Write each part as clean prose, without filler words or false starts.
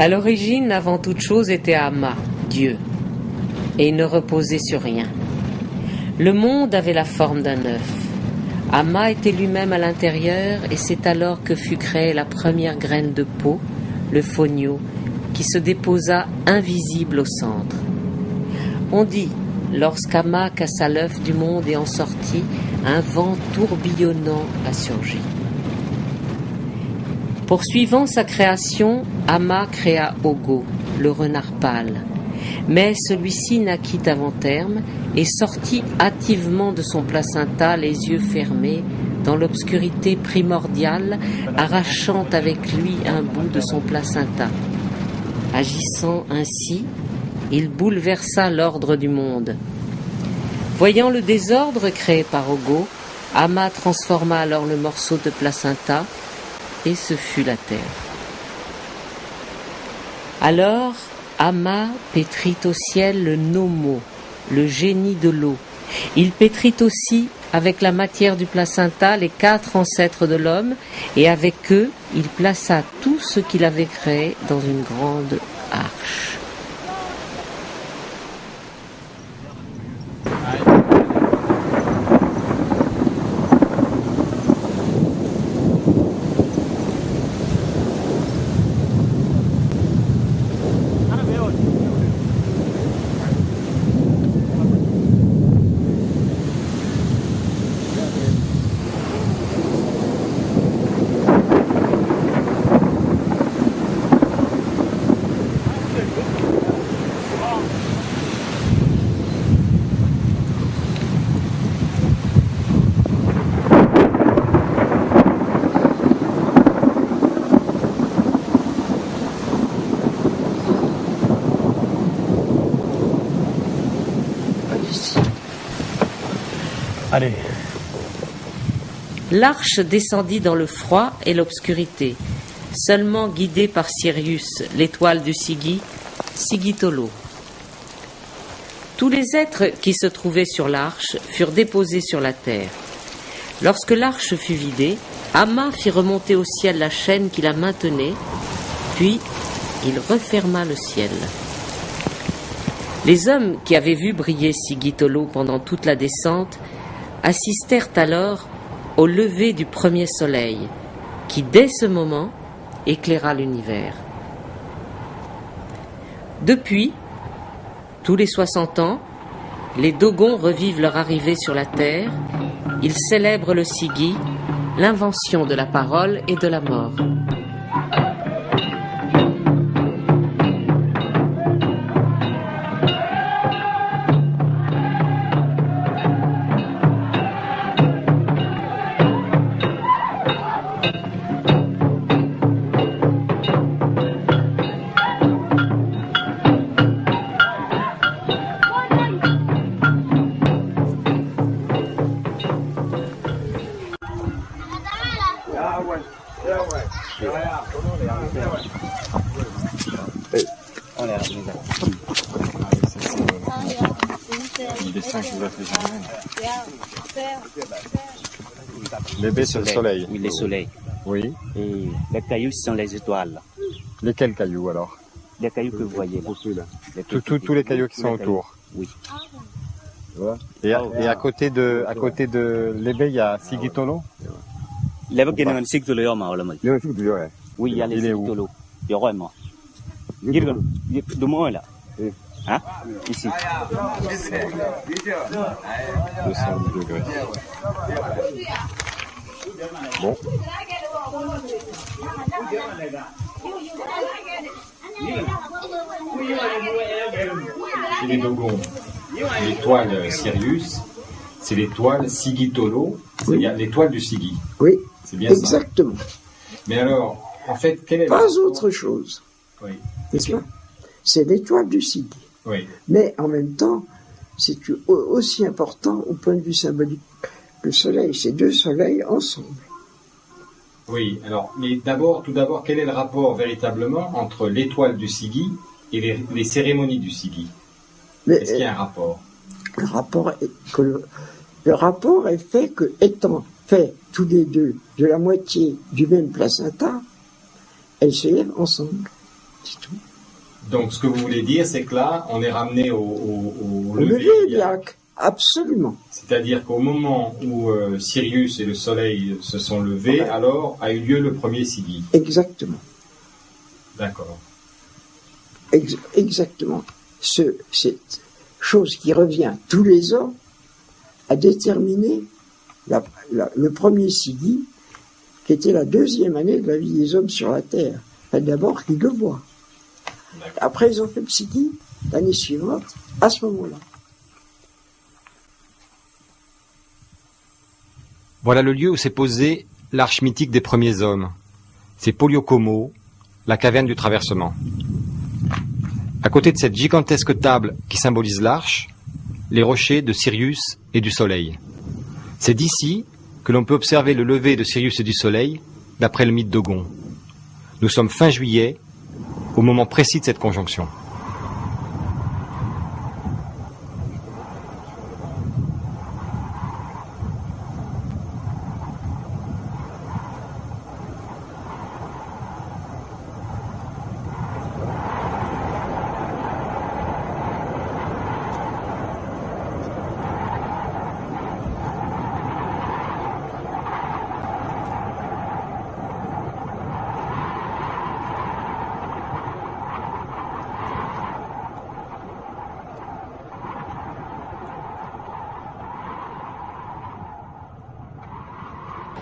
À l'origine, avant toute chose, était Amma, Dieu, et il ne reposait sur rien. Le monde avait la forme d'un œuf. Amma était lui-même à l'intérieur, et c'est alors que fut créée la première graine de peau, le phonio, qui se déposa invisible au centre. On dit, lorsqu'Amma cassa l'œuf du monde et en sortit, un vent tourbillonnant a surgi. Poursuivant sa création, Amma créa Ogo, le renard pâle. Mais celui-ci naquit avant terme et sortit hâtivement de son placenta, les yeux fermés, dans l'obscurité primordiale, arrachant avec lui un bout de son placenta. Agissant ainsi, il bouleversa l'ordre du monde. Voyant le désordre créé par Ogo, Amma transforma alors le morceau de placenta, et ce fut la terre. Alors, Amma pétrit au ciel le Nomo, le génie de l'eau. Il pétrit aussi, avec la matière du placenta, les 4 ancêtres de l'homme, et avec eux, il plaça tout ce qu'il avait créé dans une grande arche. Allez. L'arche descendit dans le froid et l'obscurité, seulement guidée par Sirius, l'étoile du Sigi, Sigitolo. Tous les êtres qui se trouvaient sur l'arche furent déposés sur la terre. Lorsque l'arche fut vidée, Amma fit remonter au ciel la chaîne qui la maintenait, puis il referma le ciel. Les hommes qui avaient vu briller Sigitolo pendant toute la descente assistèrent alors au lever du premier soleil, qui dès ce moment éclaira l'univers. Depuis, tous les 60 ans, les Dogons revivent leur arrivée sur la terre, ils célèbrent le Sigi, l'invention de la parole et de la mort. Les baies, c'est le soleil. Oui, les soleils. Oui. Et les cailloux sont les étoiles. Lesquels cailloux alors? Les cailloux que vous voyez là. Tous les cailloux qui sont autour. Oui. Et à côté de l'ébé, il y a Sigitolo? Les bas qui sont Sigitolo, oui, il y a les Sigitolo. Il y a vraiment. De moi là. Hein? Ici. 210 degrés. Bon. C'est les Dogons. L'étoile Sirius, c'est l'étoile Sigitolo, c'est-à-dire l'étoile du Sigi. Oui, c'est bien exactement. Ça. Mais alors, en fait, quelle est pas autre chose. Oui. N'est-ce pas? C'est l'étoile du Sigi. Oui. Mais en même temps, c'est aussi important au point de vue symbolique que le soleil. C'est 2 soleils ensemble. Oui, alors, mais tout d'abord, quel est le rapport véritablement entre l'étoile du Sigi et les cérémonies du Sigi? Est-ce qu'il y a un rapport? Le rapport est fait que, étant fait tous les deux de la moitié du même placenta, elles se lèvent ensemble. c'est tout. Donc, ce que vous voulez dire, c'est que là, on est ramené au lever iliaque. Absolument. C'est-à-dire qu'au moment où Sirius et le Soleil se sont levés, alors a eu lieu le premier Sigi. Exactement. D'accord. Exactement. Cette chose qui revient tous les ans a déterminé le premier Sigi, qui était la deuxième année de la vie des hommes sur la Terre. Enfin, d'abord, qu'ils le voient. Après, ils ont fait le Sigi l'année suivante, à ce moment-là. Voilà le lieu où s'est posée l'arche mythique des premiers hommes. C'est Poliokomo, la caverne du traversement. À côté de cette gigantesque table qui symbolise l'arche, les rochers de Sirius et du Soleil. C'est d'ici que l'on peut observer le lever de Sirius et du Soleil, d'après le mythe d'Ogon. Nous sommes fin juillet, au moment précis de cette conjonction.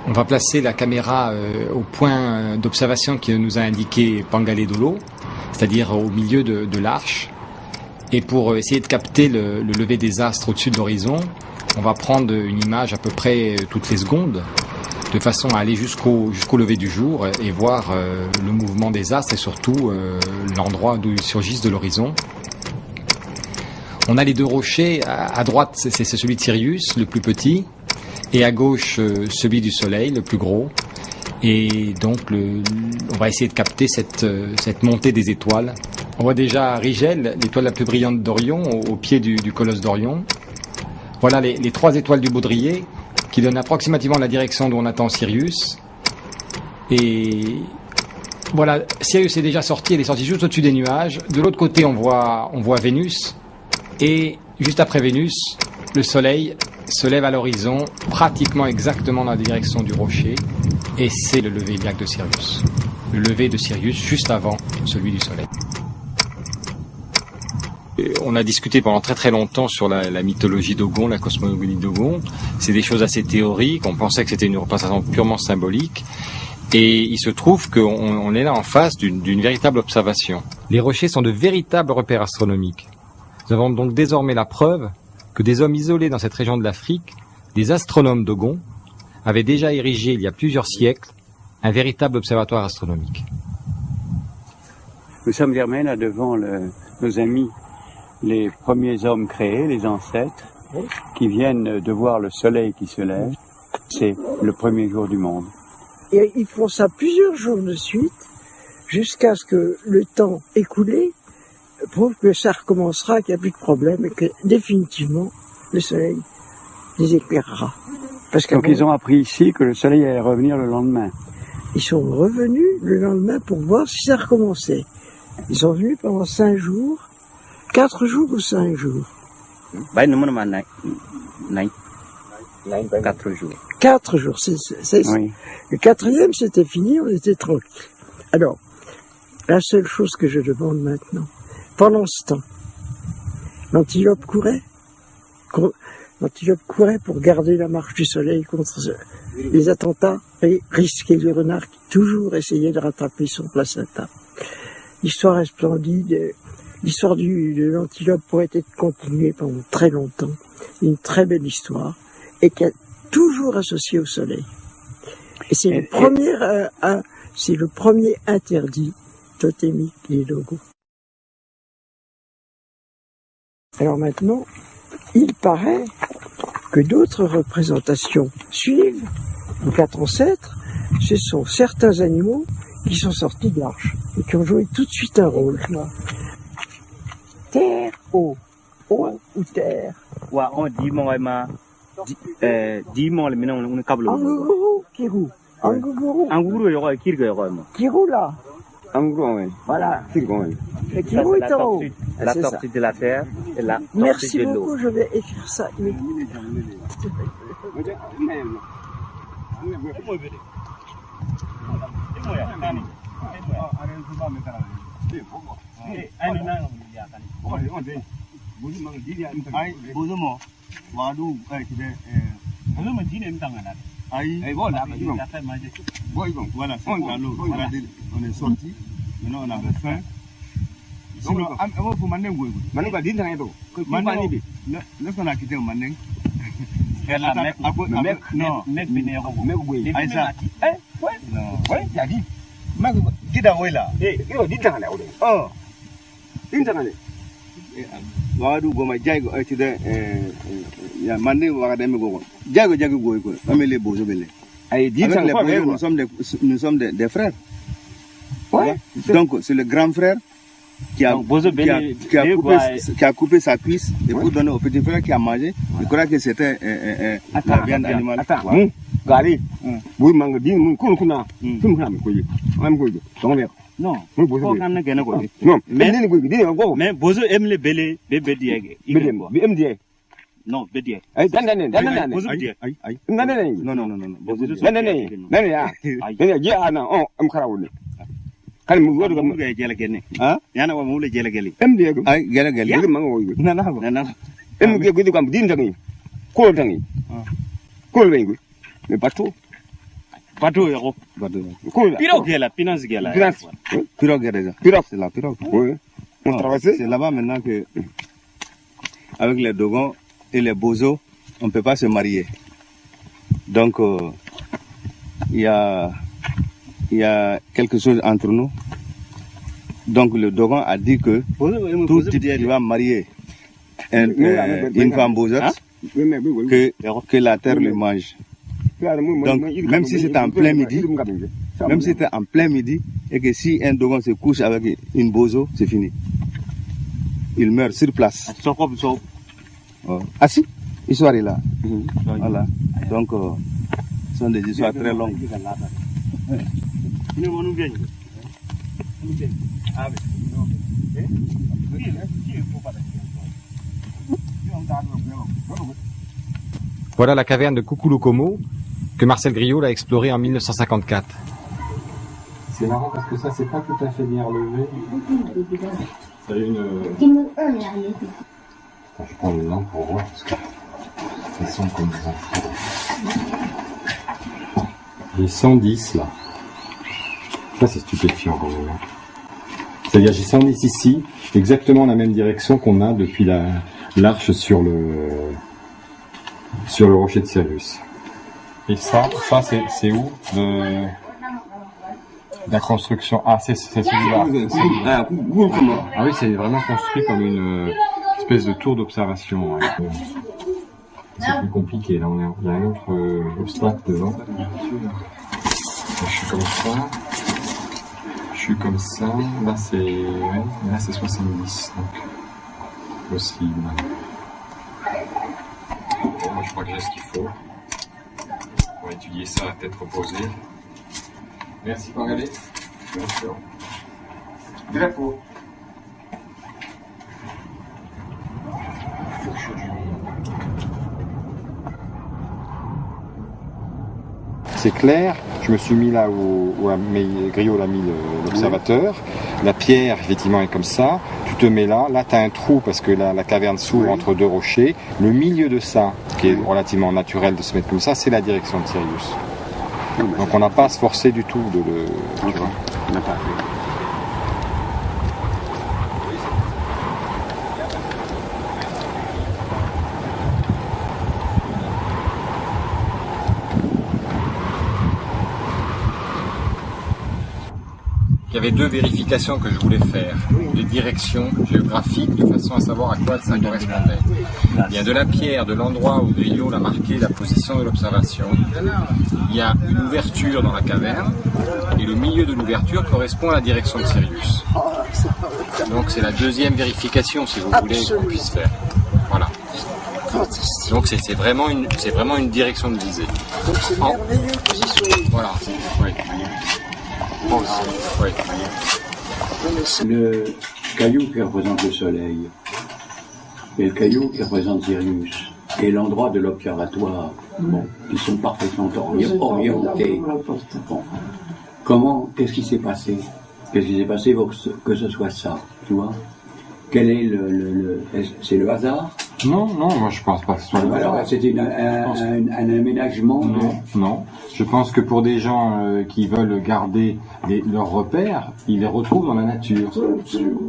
On va placer la caméra au point d'observation que nous a indiqué Pangaledolo, c'est-à-dire au milieu de l'arche. Et pour essayer de capter le lever des astres au-dessus de l'horizon, on va prendre une image à peu près toutes les secondes, de façon à aller jusqu'au lever du jour et voir le mouvement des astres et surtout l'endroit d'où ils surgissent de l'horizon. On a les deux rochers, à droite c'est celui de Sirius, le plus petit, et à gauche celui du Soleil, le plus gros. Et donc on va essayer de capter cette montée des étoiles. On voit déjà Rigel, l'étoile la plus brillante d'Orion, au pied du colosse d'Orion. Voilà les trois étoiles du baudrier qui donnent approximativement la direction d'où on attend Sirius. Et voilà, Sirius est déjà sorti, elle est sortie juste au-dessus des nuages. De l'autre côté, on voit Vénus. Et juste après Vénus, le Soleil se lève à l'horizon, pratiquement exactement dans la direction du rocher, et c'est le lever iliaque de Sirius. Le lever de Sirius juste avant celui du Soleil. On a discuté pendant très très longtemps sur la mythologie d'Ogon, la cosmogonie d'Ogon. C'est des choses assez théoriques, on pensait que c'était une représentation purement symbolique, et il se trouve qu'on est là en face d'une véritable observation. Les rochers sont de véritables repères astronomiques. Nous avons donc désormais la preuve que des hommes isolés dans cette région de l'Afrique, des astronomes d'Ogon, avaient déjà érigé il y a plusieurs siècles un véritable observatoire astronomique. Nous sommes Germain là devant nos amis, les premiers hommes créés, les ancêtres, qui viennent de voir le soleil qui se lève. C'est le premier jour du monde. Et ils font ça plusieurs jours de suite, jusqu'à ce que le temps écoulé prouve que ça recommencera, qu'il n'y a plus de problème et que définitivement le soleil les éclairera. Donc ils ont appris ici que le soleil allait revenir le lendemain. Ils sont revenus le lendemain pour voir si ça recommençait. Ils sont venus pendant 5 jours, 4 jours ou 5 jours. 4 jours. 4 jours, c'est oui. Le 4e, c'était fini, on était tranquille. Alors, la seule chose que je demande maintenant, pendant ce temps, l'antilope courait pour garder la marche du soleil contre les attentats et risquer le renard qui toujours essayait de rattraper son placenta. L'histoire est splendide, l'histoire de l'antilope pourrait être continuée pendant très longtemps, une très belle histoire, et qui est toujours associée au soleil. Et c'est le premier interdit totémique des logos. Alors maintenant, il paraît que d'autres représentations suivent. Donc notre ancêtre, ce sont certains animaux qui sont sortis de l'arche et qui ont joué tout de suite un rôle. Terre, eau, eau ou terre. Anguguru, Kirou. Anguguru là. Kirou là. Voilà. Et qui Ça, c'est la c'est tortue ça. de la terre et la tortue Merci de l'eau. beaucoup, je vais écrire ça immédiatement. Voilà, on est sorti. Maintenant, on avait faim. Sinon, faut Mandeng. Laisse on a quitté au Mandeng. Non, Aïssa. Ouais, il a dit. Kida Wela. Oh. Wadu Goma Jago, ya Mandeng Wakademi Gogo. Jago Gogo, Amele Bozo Bele. Nous sommes des frères. Ouais. Donc, c'est le grand frère qui a coupé sa cuisse et pour donner au petit frère qui a mangé. Je crois que c'était la viande animale. Gari, oui, mangadine, mon kuna, Non, mais Bozo aime les bélés, bébé diègue. Non, bédiègue. C'est là-bas maintenant que, avec les Dogons et les Bozos, on ne peut pas se marier. Donc, il y a quelque chose entre nous. Donc, le Dogon a dit que tout type qui va marier une femme bozotte, que la terre le mange. Donc, même si c'était en plein midi, et que si un Dogon se couche avec une bozo, c'est fini. Il meurt sur place. Ah si, l'histoire est là. Voilà. Donc, ce sont des histoires très longues. Voilà la caverne de Kukulukomo que Marcel Griault a explorée en 1954. C'est marrant parce que ça, c'est pas tout à fait bien relevé. Ça a une... Attends, je prends le lampe pour voir parce que ils sont comme ça. J'ai 110 là. Ça, c'est stupéfiant quand même. C'est-à-dire, j'ai 110 ici, exactement la même direction qu'on a depuis l'arche sur le rocher de Sirius. Et ça c'est où la construction? Ah, c'est celui-là. Ah oui, c'est vraiment construit comme une espèce de tour d'observation. Ouais. C'est plus compliqué. Là, il y a un autre obstacle devant. Je suis comme ça. Là, c'est 70. Donc, possible. Bon, je crois que j'ai ce qu'il faut. On va étudier ça à la tête reposée. Merci, Pangalé. Bien sûr. Drapeau. C'est clair, je me suis mis là où Griault l'a mis l'observateur. La pierre, effectivement, est comme ça. Tu te mets là tu as un trou parce que la caverne s'ouvre entre deux rochers. Le milieu de ça, qui est relativement naturel de se mettre comme ça, c'est la direction de Sirius. Donc on n'a pas à se forcer du tout de le... Tu vois. On n'a pas. Il y avait deux vérifications que je voulais faire, les directions géographiques de façon à savoir à quoi ça correspondait. Il y a de la pierre, de l'endroit où Griault l'a marqué la position de l'observation. Il y a une ouverture dans la caverne et le milieu de l'ouverture correspond à la direction de Sirius. Donc c'est la deuxième vérification si vous voulez qu'on puisse faire. Voilà. Donc c'est vraiment une direction de visée. Donc c'est merveilleux que vous y soyez. Voilà. Oui. Oui. Le caillou qui représente le soleil et le caillou qui représente Sirius et l'endroit de l'observatoire, bon, ils sont parfaitement orientés. Bon. Comment, qu'est-ce qui s'est passé? Qu'est-ce qui s'est passé pour que ce soit ça, tu vois? Quel est c'est le hasard? Non, moi je pense pas que ce soit le hasard. Alors c'était un aménagement? Non. Je pense que pour des gens qui veulent garder leurs repères, ils les retrouvent dans la nature.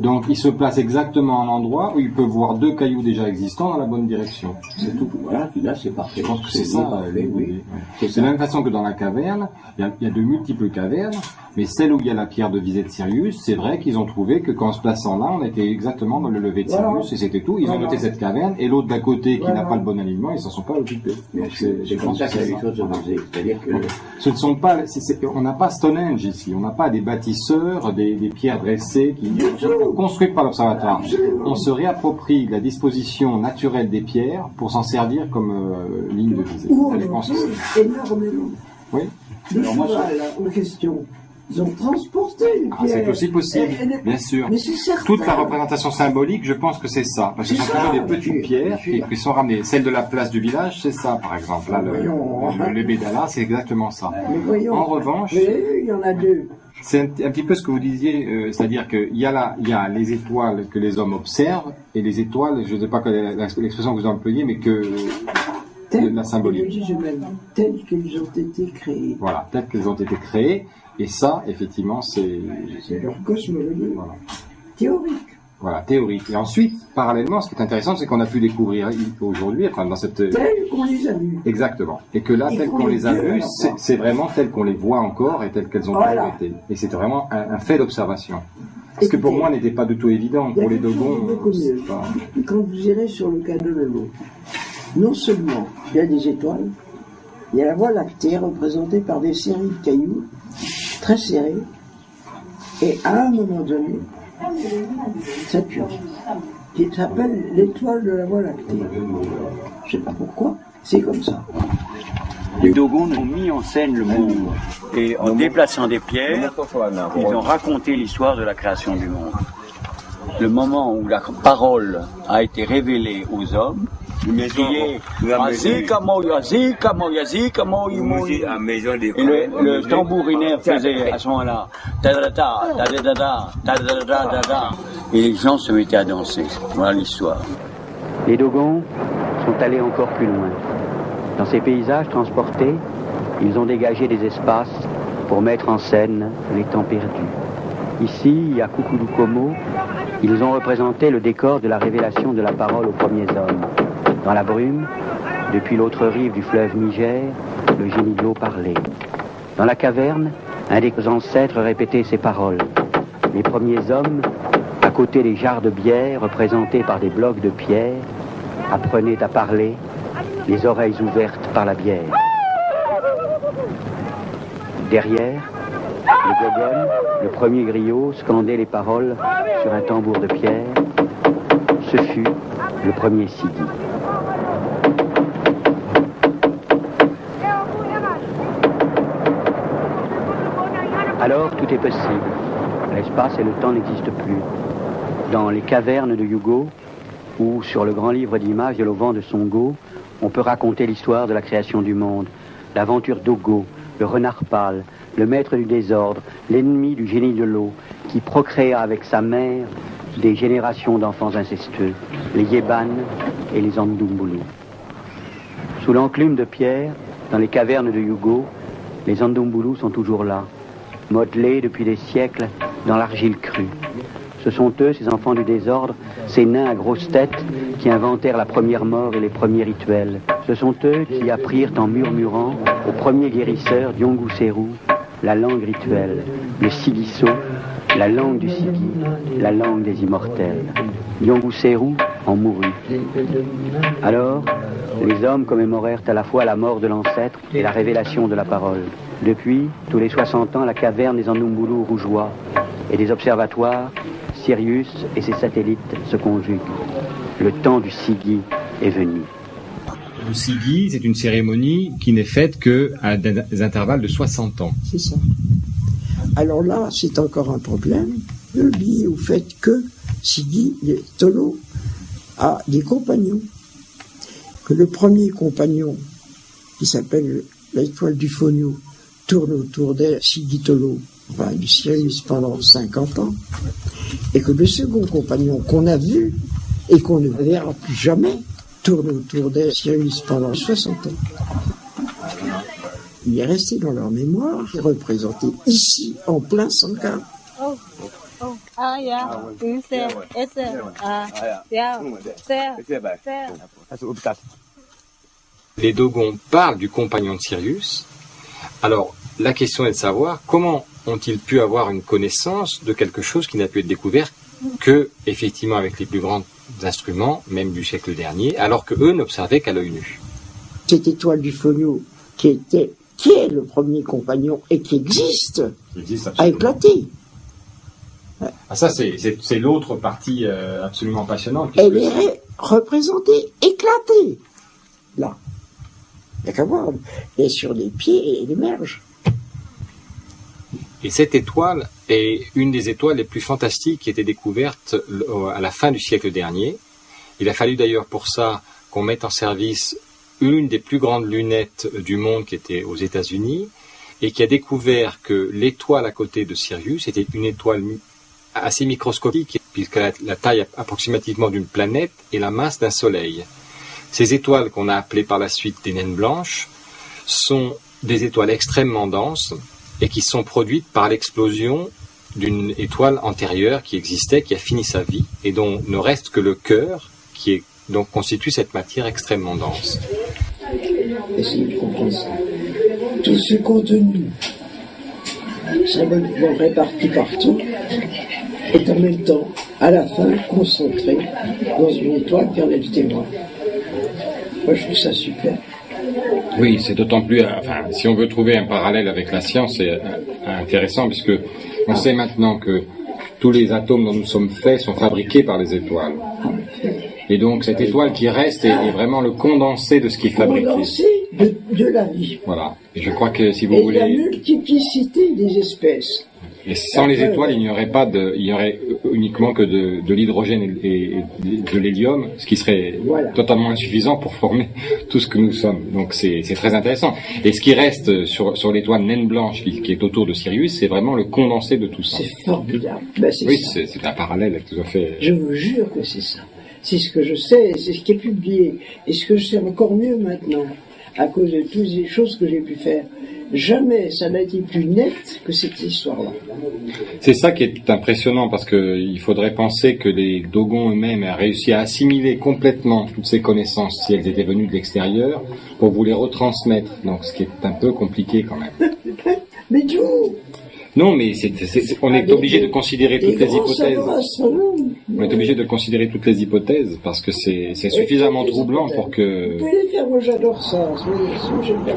Donc ils se placent exactement à l'endroit où ils peuvent voir deux cailloux déjà existants dans la bonne direction. C'est tout. Voilà, là c'est parfait. Je pense que c'est ça. Oui. C'est de la même façon que dans la caverne, il y a de multiples cavernes, mais celle où il y a la pierre de visée de Sirius, c'est vrai qu'ils ont trouvé que qu'en se plaçant là, on était exactement dans le lever de Sirius et c'était tout. Ils ont noté cette caverne et l'autre d'à côté qui n'a pas le bon alignement, ils s'en sont pas occupés. C'est comme ça que les choses se faisaient. C'est-à-dire que ce ne sont pas, on n'a pas Stonehenge ici, on n'a pas des bâtisseurs, des pierres dressées qui sont construites par l'observatoire. On se réapproprie la disposition naturelle des pierres pour s'en servir comme ligne de visée. Énormément. Oui. Le cheval en question, ils ont transporté les pierres. C'est aussi possible, bien sûr. Mais c'est certain. Toute la représentation symbolique, je pense que c'est ça. Parce que ce sont toujours des petites pierres qui sont ramenées. Celle de la place du village, c'est ça, par exemple. Là, le Bédala, c'est exactement ça. En revanche, il y en a deux. C'est un petit peu ce que vous disiez, c'est-à-dire qu'il y a les étoiles que les hommes observent, et les étoiles, je ne sais pas quelle est l'expression que vous employez, mais que la symbolique. Telles qu'elles ont été créées. Voilà, telles qu'elles ont été créées, et ça, effectivement, c'est leur cosmologie théorique. Voilà, théorique. Et ensuite, parallèlement, ce qui est intéressant, c'est qu'on a pu découvrir aujourd'hui, enfin dans cette... Telles qu'on les a vues. Exactement. Et que là, telles qu'on les a vues, c'est vraiment telles qu'on les voit encore et telles qu'elles ont été. Et c'était vraiment un fait d'observation. Ce que pour moi n'était pas du tout évident. Pour les Dogons... Quand vous irez sur le canal de l'eau, non seulement il y a des étoiles, il y a la Voie lactée représentée par des séries de cailloux très serrés, et à un moment donné, Saturne, qui s'appelle l'étoile de la Voie lactée. Je ne sais pas pourquoi, c'est comme ça. Les Dogons ont mis en scène le monde, et en déplaçant des pierres, ils ont raconté l'histoire de la création du monde. Le moment où la parole a été révélée aux hommes, et le tambourinaire faisait à ce moment-là et les gens se mettaient à danser. Voilà l'histoire. Les Dogons sont allés encore plus loin. Dans ces paysages transportés, ils ont dégagé des espaces pour mettre en scène les temps perdus. Ici, à Kukudukomo, ils ont représenté le décor de la révélation de la parole aux premiers hommes. Dans la brume, depuis l'autre rive du fleuve Niger, le génie de l'eau parlait. Dans la caverne, un des ancêtres répétait ces paroles. Les premiers hommes, à côté des jarres de bière représentés par des blocs de pierre, apprenaient à parler, les oreilles ouvertes par la bière. Derrière, le Gogon, le premier griot, scandait les paroles sur un tambour de pierre. Ce fut le premier Sidi. Alors tout est possible. L'espace et le temps n'existent plus. Dans les cavernes de Yugo, ou sur le grand livre d'images de l'auvent de Songo, on peut raconter l'histoire de la création du monde, l'aventure d'Ogo, le renard pâle, le maître du désordre, l'ennemi du génie de l'eau, qui procréa avec sa mère des générations d'enfants incestueux, les Yeban et les Andumbulu. Sous l'enclume de pierre, dans les cavernes de Yugo, les Andumbulu sont toujours là, modelés depuis des siècles dans l'argile crue. Ce sont eux, ces enfants du désordre, ces nains à grosses têtes qui inventèrent la première mort et les premiers rituels. Ce sont eux qui apprirent en murmurant au premier guérisseur Diongou-Serou la langue rituelle, le Sigiso, la langue du Sigi, la langue des immortels. Diongou-Serou en mourut. Alors, les hommes commémorèrent à la fois la mort de l'ancêtre et la révélation de la parole. Depuis, tous les 60 ans, la caverne des Andumbulu rougeoie et des observatoires, Sirius et ses satellites se conjuguent. Le temps du Sigi est venu. Le Sigi, c'est une cérémonie qui n'est faite qu'à des intervalles de 60 ans. C'est ça. Alors là, c'est encore un problème, lié au fait que Sigi Tolo a des compagnons. Que le premier compagnon, qui s'appelle l'étoile du Fonio, tourne autour de Sigi Tolo, enfin du Sirius pendant 50 ans, et que le second compagnon qu'on a vu et qu'on ne verra plus jamais tourne autour de Sirius pendant 60 ans. Il est resté dans leur mémoire, il est représenté ici, en plein Sankara. Les Dogons parlent du compagnon de Sirius. Alors, la question est de savoir comment ont-ils pu avoir une connaissance de quelque chose qui n'a pu être découvert que, effectivement, avec les plus grands instruments, même du siècle dernier, alors que eux n'observaient qu'à l'œil nu. Cette étoile du Fonio, qui est le premier compagnon et qui existe a éclaté. Ah, ça, c'est l'autre partie absolument passionnante. Elle est représentée, éclatée. Là. Il n'y a qu'à voir. Elle est sur des pieds et elle émerge. Et cette étoile est une des étoiles les plus fantastiques qui étaient découvertes à la fin du siècle dernier. Il a fallu d'ailleurs pour ça qu'on mette en service une des plus grandes lunettes du monde qui était aux États-Unis et qui a découvert que l'étoile à côté de Sirius était une étoile assez microscopique puisqu'elle a la taille approximativement d'une planète et la masse d'un soleil. Ces étoiles qu'on a appelées par la suite des naines blanches sont des étoiles extrêmement denses et qui sont produites par l'explosion d'une étoile antérieure qui existait, qui a fini sa vie et dont ne reste que le cœur qui est, donc constitue cette matière extrêmement dense. Essayez de comprendre ça. Tout ce contenu, symboliquement réparti partout, est en même temps, à la fin, concentré dans une étoile qui en est le témoin. Moi, je trouve ça super. Oui, c'est d'autant plus... Enfin, si on veut trouver un parallèle avec la science, c'est intéressant, puisque on sait maintenant que tous les atomes dont nous sommes faits sont fabriqués par les étoiles. Et donc, cette étoile qui reste est vraiment le condensé de ce qui est fabriqué. Condensé de la vie. Voilà. Et je crois que si vous voulez... Et la multiplicité des espèces. Et sans les étoiles, il n'y aurait uniquement que de l'hydrogène et de l'hélium, ce qui serait totalement insuffisant pour former tout ce que nous sommes. Donc c'est très intéressant. Et ce qui reste sur l'étoile naine blanche qui est autour de Sirius, c'est vraiment le condensé de tout ça. C'est formidable. Ben, oui, c'est un parallèle tout à fait. Je vous jure que c'est ça. C'est ce que je sais, c'est ce qui est publié. Et ce que je sais encore mieux maintenant, à cause de toutes les choses que j'ai pu faire. Jamais ça n'a été plus net que cette histoire-là. C'est ça qui est impressionnant parce que il faudrait penser que les Dogons eux-mêmes aient réussi à assimiler complètement toutes ces connaissances si elles étaient venues de l'extérieur pour vous les retransmettre. Donc ce qui est un peu compliqué quand même. Mais tout. Non, mais on est obligé de considérer toutes les hypothèses. On est obligé de considérer toutes les hypothèses parce que c'est suffisamment troublant pour que... Vous pouvez les faire, moi j'adore ça. J'aime bien.